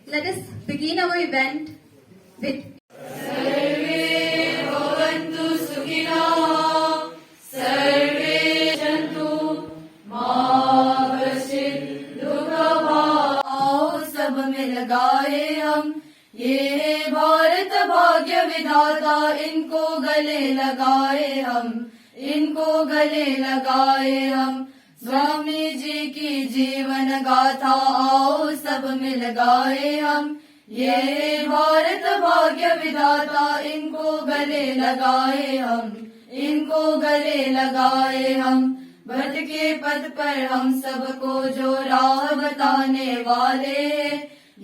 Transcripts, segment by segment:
Let us begin our event with सब मिल गाए हम, ये भारत भाग्य विधाता, इनको गले लगाए हम, इनको गले लगाए हम। स्वामी जी की जीवन गाथा आओ सब मिल गाए हम, ये भारत भाग्य विधाता, इनको गले लगाए हम, इनको गले लगाए हम। भट के पद पर हम सबको जो राह बताने वाले,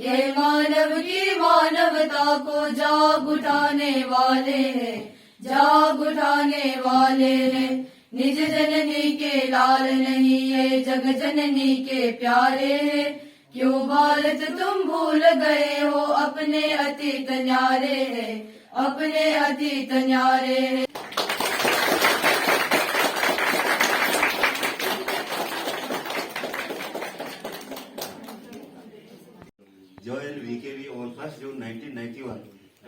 ये मानव की मानवता को जाग उठाने वाले हैं, जाग उठाने वाले हैं। निज जननी के लाल नहीं ये जग जननी के प्यारे हैं, क्यों भारत तुम भूल गए हो अपने अतीत न्यारे हैं, अपने अतीत न्यारे हैं। Joined VKV on 1st June 1991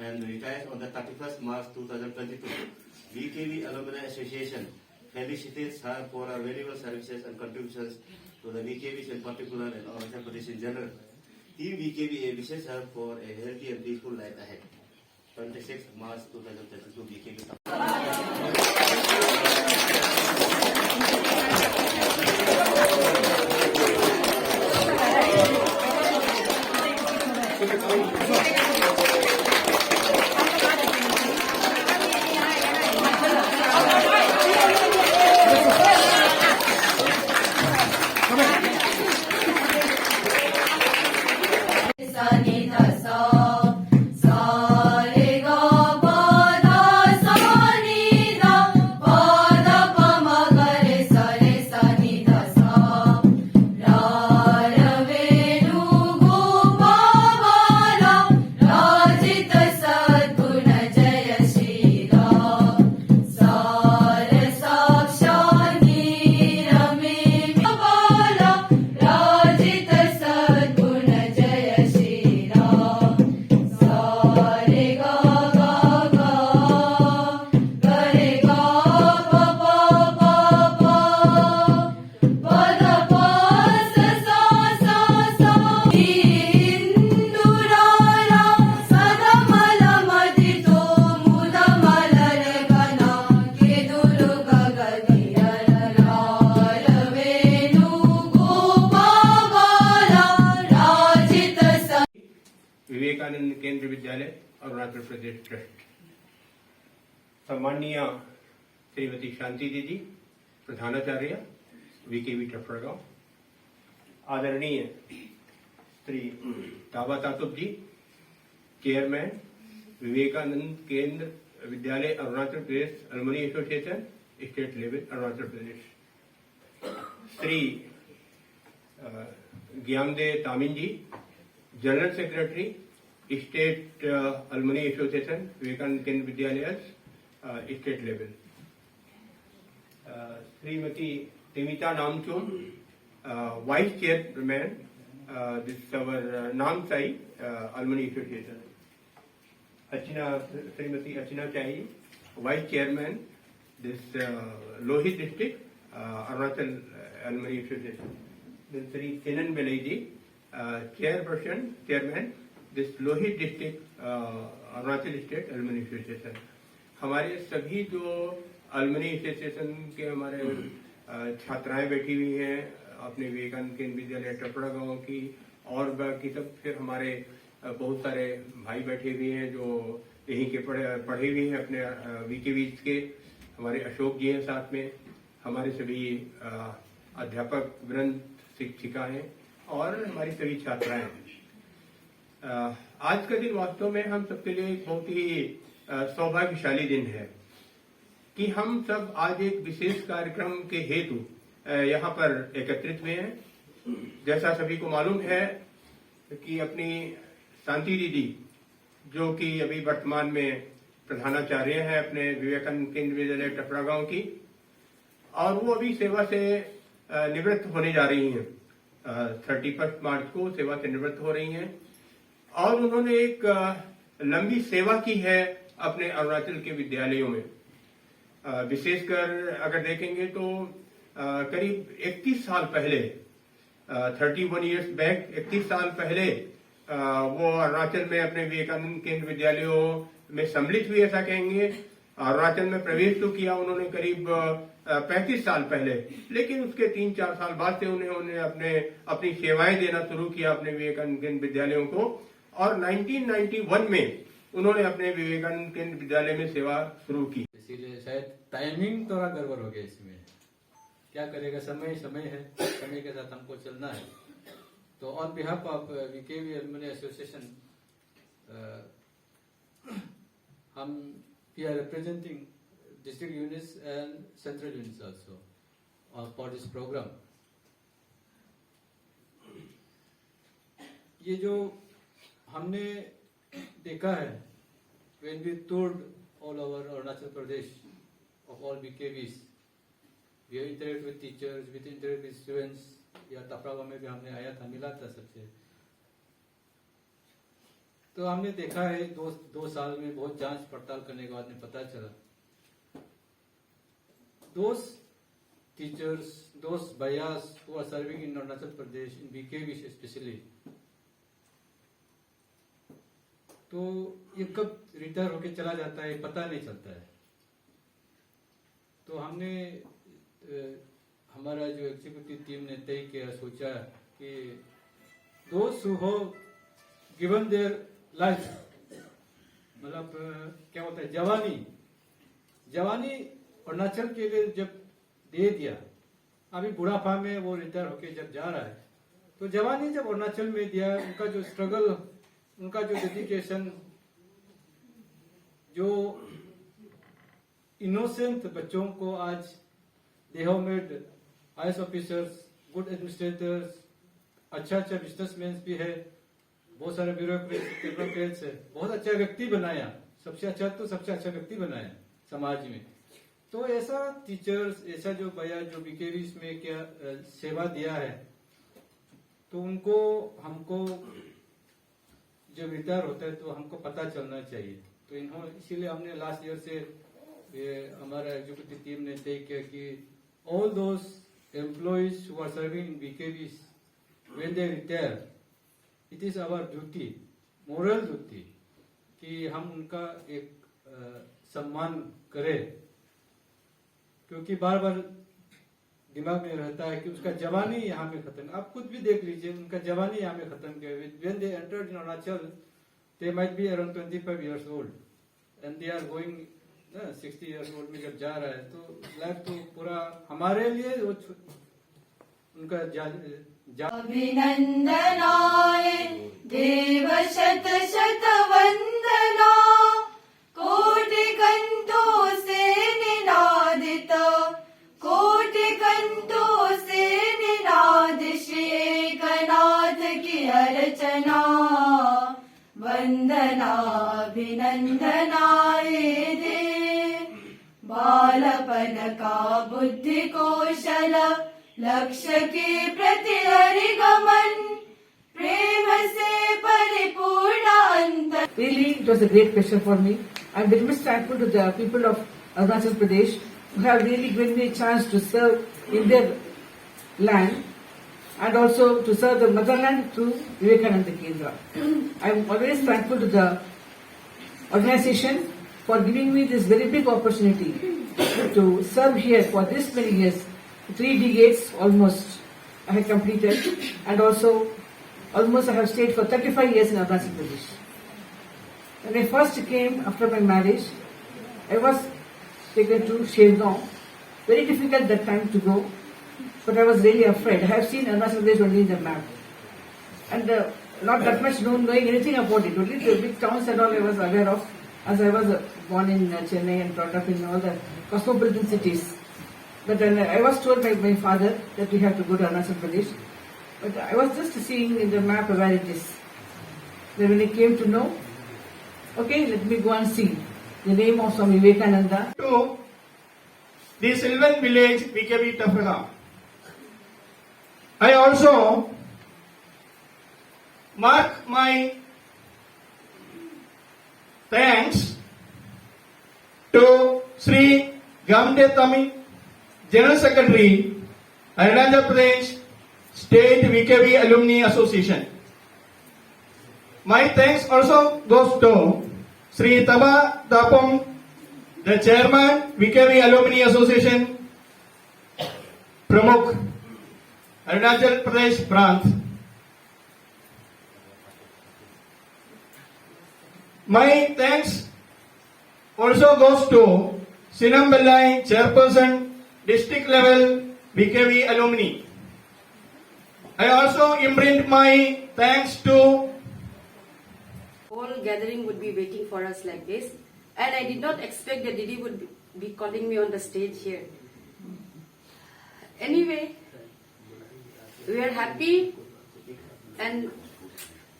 and retired on the 31st March 2022. VKV Alumni Association felicitates her for her valuable services and contributions to the VKVs in particular and Arunachal Pradesh in general. Team VKV wishes her for a healthy and peaceful life ahead. 26th March 2022 VKV. Vivekananda Kendra Vidyalaya Arunachal Pradesh trust. सम्माननीय श्रीमती शांति दीदी प्रधानाचार्य VKV Tafragaon, आदरणीय Shri Taba Tatub ji chairman Vivekananda Kendra Vidyalaya Arunachal Pradesh alumni association state level Arunachal Pradesh, Shri Gyande Tamin ji general secretary state alumni association Vivekananda Kendra Vidyalaya state level, Shrimati Timita Namchum vice chairman this our Namsai alumni association, Shrimati Archana Chahi vice chairman this Lohit district Arunachal Alumni Association. Then Sri Sinan Belaiji, chairman, this Lohit district, Arunachal State Alumni Association. हमारे सभी जो अलमनी association के हमारे छात्राएं बैठी हुई हैं अपने विवेकानंद केंद्र विद्यालय टपड़ा गांव की, और बाकी सब फिर हमारे बहुत सारे भाई बैठे हुए हैं जो यहीं के पढ़े हुए हैं अपने वीकेवीज के। हमारे अशोक जी हैं साथ में, हमारे सभी अध्यापक वृंद, शिक्षिका हैं और हमारी सभी छात्राएं हैं। आज का दिन वास्तव में हम सबके लिए एक बहुत ही सौभाग्यशाली दिन है कि हम सब आज एक विशेष कार्यक्रम के हेतु यहाँ पर एकत्रित हुए हैं। जैसा सभी को मालूम है कि अपनी शांति दीदी जो कि अभी वर्तमान में प्रधानाचार्य हैं अपने विवेकानंद केंद्र विद्यालय टपरा गांव की, और वो अभी सेवा से निवृत्त होने जा रही हैं। 31 मार्च को सेवा से निवृत्त हो रही हैं और उन्होंने एक लंबी सेवा की है अपने अरुणाचल के विद्यालयों में। विशेषकर अगर देखेंगे तो करीब 31 साल पहले, 31 ईयर्स बैक, 31 साल पहले वो अरुणाचल में अपने विवेकानंद केंद्र विद्यालयों में सम्मिलित हुए, ऐसा कहेंगे। अरुणाचल में प्रवेश तो किया उन्होंने करीब 35 साल पहले, लेकिन उसके 3-4 साल बाद से उन्होंने अपनी सेवाएं देना शुरू किया अपने विवेकानंद केंद्र विद्यालयों को, और 1991 में उन्होंने अपने विवेकानंद केंद्र विद्यालय में सेवा शुरू की। इसीलिए शायद टाइमिंग थोड़ा गड़बड़ हो गया इसमें, क्या करेगा, समय है, समय के साथ हमको चलना है। तो on behalf of VKV alumni association हम we are representing district units and central units also for this program. ये जो हमने देखा है, when we toured all over Arunachal Pradesh of all BKVs, we have interacted with teachers, we interacted with students। या तपरावा में भी हमने आया था, मिला था सबसे। तो हमने देखा है दो साल में बहुत जांच पड़ताल करने के बाद में पता चला, those teachers, those bhaias who are serving in Arunachal Pradesh in BKVs especially, तो ये कब रिटायर होके चला जाता है पता नहीं चलता है। तो हमने हमारा जो एग्जीक्यूटिव टीम ने तय किया, सोचा कि those who have given their life, मतलब क्या होता है, जवानी अरुणाचल के लिए जब दे दिया, अभी बुढ़ापा में वो रिटायर होके जब जा रहा है, तो जवानी जब अरुणाचल में दिया, उनका जो स्ट्रगल, उनका जो डेडिकेशन, जो इनोसेंट बच्चों को आज they have made IAS officers, good administrators, अच्छा बिजनेसमैन भी है, बहुत सारे ब्यूरोक्रेट्स है, बहुत अच्छा व्यक्ति बनाया, सबसे अच्छा व्यक्ति बनाया समाज में। तो ऐसा टीचर्स, ऐसा जो भैया जो बीकेवीज में क्या सेवा दिया है, तो उनको हमको जब रिटायर होता है तो हमको पता चलना चाहिए। तो इसीलिए हमने लास्ट ईयर से ये हमारा एग्जीक्यूटिव टीम ने तय किया कि all those employees who are serving in VKVs when they retire, it is our duty, moral duty, कि हम उनका एक सम्मान करें, क्योंकि बार बार दिमाग में रहता है कि उसका जवानी यहाँ में खत्म। आप खुद भी देख लीजिए, उनका जवानी यहाँ में खत्म किया। When they entered in Arunachal, they might be around 25 years old, and they are going 60 years old में जब जा रहा है, तो लाइफ तो पूरा हमारे लिए वो उनका अभिनंदनाय देव शत शत वंदना, कोटि कंठों से निनादित, कोटि कंठों से निनाद श्री एकनाथ की अर्चना। वंदना अभिनंदनाय दे, बालपन का बुद्धि कौशल, लक्ष्य के प्रति हरिगमन, प्रेम से परिपूर्ण अंतर। Really, it was a great pleasure for me. I'm very much thankful to the people of Arunachal Pradesh who have really given me a chance to serve in their land and also to serve the motherland through Vivekananda Kendra. I am always thankful to the organization for giving me this very big opportunity to serve here for this many years. 3 decades almost I have completed, and also almost I have stayed for 35 years in Arunachal Pradesh. When I first came after my marriage, I was taken to Shergaon. Very difficult that time to go, but I was really afraid. I have seen Arunachal Pradesh only in the map, and not that much knowing anything about it. Only the big towns and all I was aware of, as I was born in Chennai and brought up in all the cosmopolitan cities. But then I was told by my father that we have to go to Arunachal Pradesh. But I was just seeing in the map where it is. Then when I came to know, okay, let me go and see the name of Swami Vivekananda. To the Sylvan village, VKV Tafraga. I also mark my thanks to Sri Gamde Tami, General Secretary, Arunachal Pradesh State VKV Alumni Association. My thanks also goes to Sri Taba Tapong, the Chairman VKV Alumni Association, Pramukh, Arunachal Pradesh Branch. My thanks also goes to Sinam Bellai, Chairperson, District Level VKV Alumni. I also imprint my thanks to whole gathering would be waiting for us like this, and I did not expect that Didi would be calling me on the stage here. Anyway, we are happy, and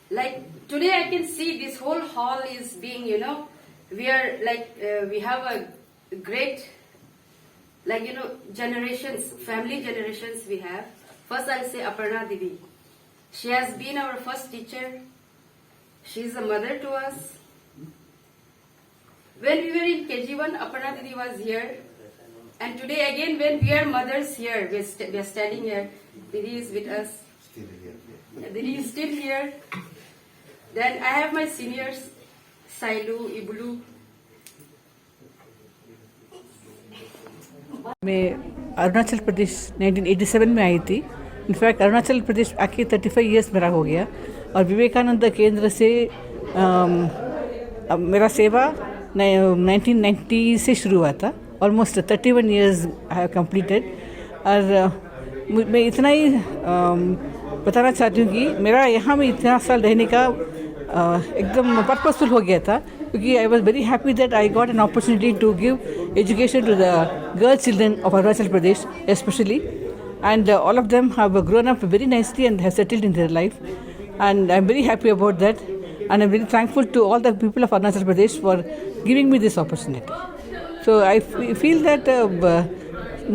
like today I can see this whole hall is being, we are like, we have a great, generations, family generations we have. First I'll say Aparna Didi. She has been our first teacher. She is a mother to us. When we were in KG1, Aparna Didi was here. And today again, when we are mothers here, we are standing here, Didi is with us. Didi is still here. Then I have my seniors, Sailu, Ibulu. मैं अरुणाचल प्रदेश 1987 में आई थी. In fact Arunachal Pradesh आके 35 years मेरा हो गया, और विवेकानंद केंद्र से मेरा सेवा 1990 से शुरू हुआ था. Almost 31 years I have completed. और मैं इतना ही बताना चाहती हूँ कि मेरा यहाँ में इतना साल रहने का एकदम पर्पसफुल हो गया था, क्योंकि I was very happy that I got an opportunity to give education to the girl children of Arunachal Pradesh specially, and all of them have grown up very nicely and have settled in their life, and I'm very happy about that, and I'm very thankful to all the people of Arunachal Pradesh for giving me this opportunity. So I feel that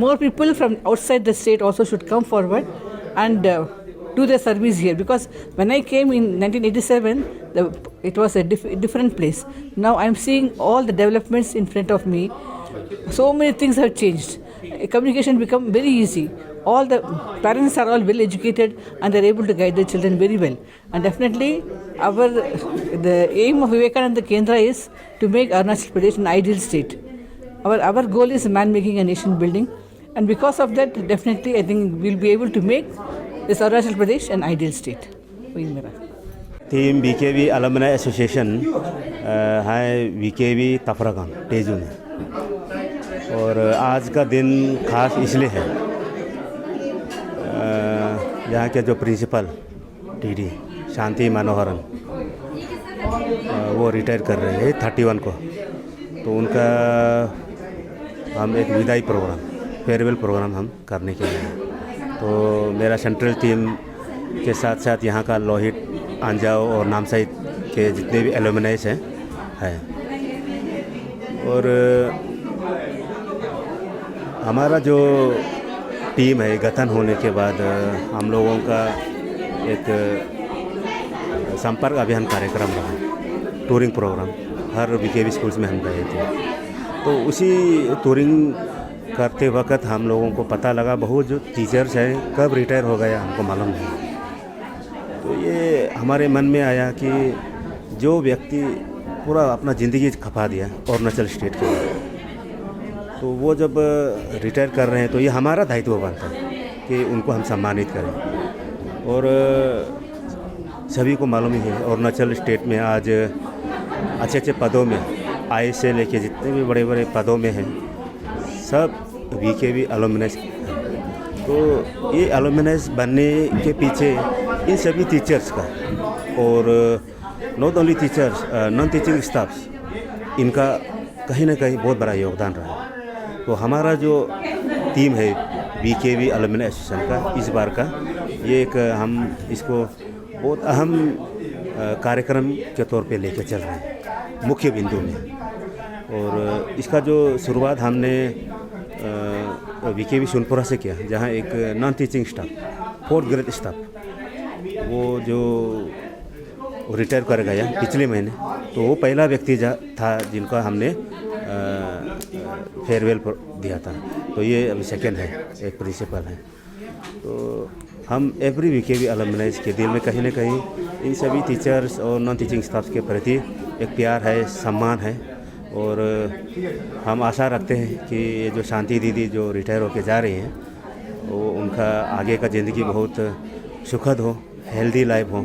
more people from outside the state also should come forward and do their service here, because when I came in 1987 it was a different place. Now I'm seeing all the developments in front of me. So many things have changed. Communication become very easy. All the parents are all well educated and they're able to guide their children very well. And definitely the aim of Vivekananda Kendra is to make Arunachal Pradesh an ideal state. Our goal is man making a nation building, and because of that definitely I think we'll be able to make this Arunachal Pradesh an ideal state. Team VKV Alumni Association है VKV तफरागान Tezu में, और आज का दिन खास इसलिए है यहाँ के जो प्रिंसिपल टीडी शांति मनोहरन वो रिटायर कर रहे हैं 31 को, तो उनका हम एक विदाई प्रोग्राम, फेयरवेल प्रोग्राम हम करने के लिए, तो मेरा सेंट्रल टीम के साथ साथ यहाँ का लोहित, अंजाव और नामसाई के जितने भी एलुमनाइज हैं और हमारा जो टीम है गठन होने के बाद हम लोगों का एक संपर्क अभियान कार्यक्रम रहा, टूरिंग प्रोग्राम हर VKV स्कूल्स में हम गए थे। तो उसी टूरिंग करते वक्त हम लोगों को पता लगा बहुत जो टीचर्स हैं कब रिटायर हो गया हमको मालूम नहीं। तो ये हमारे मन में आया कि जो व्यक्ति पूरा अपना ज़िंदगी खपा दिया अरुणाचल स्टेट के लिए, तो वो जब रिटायर कर रहे हैं तो ये हमारा दायित्व बनता है कि उनको हम सम्मानित करें। और सभी को मालूम ही है अरुणाचल स्टेट में आज अच्छे अच्छे पदों में आई से लेके जितने भी बड़े बड़े पदों में हैं सब VKV अलुमनस। तो ये अलुमनस बनने के पीछे इन सभी टीचर्स का और not only teachers non teaching staffs इनका कहीं ना कहीं बहुत बड़ा योगदान रहा। तो हमारा जो टीम है VKV अलुमनी एसोसिएशन का इस बार का ये एक हम इसको बहुत अहम कार्यक्रम के तौर पे लेके चल रहे हैं मुख्य बिंदु में। और इसका जो शुरुआत हमने VKV सोनपुरा से किया, जहाँ एक non teaching staff 4th grade staff वो जो रिटायर कर गया पिछले महीने, तो वो पहला व्यक्ति था जिनका हमने फेयरवेल पर दिया था। तो ये अभी सेकेंड है, एक प्रिंसिपल है। तो हम एवरी VKV अलुमनाइज के दिल में कहीं ना कहीं इन सभी टीचर्स और नॉन टीचिंग स्टाफ के प्रति एक प्यार है, सम्मान है। और हम आशा रखते हैं कि ये जो शांति दीदी जो रिटायर होके जा रही हैं वो उनका आगे का ज़िंदगी बहुत सुखद हो, हेल्दी लाइफ हो।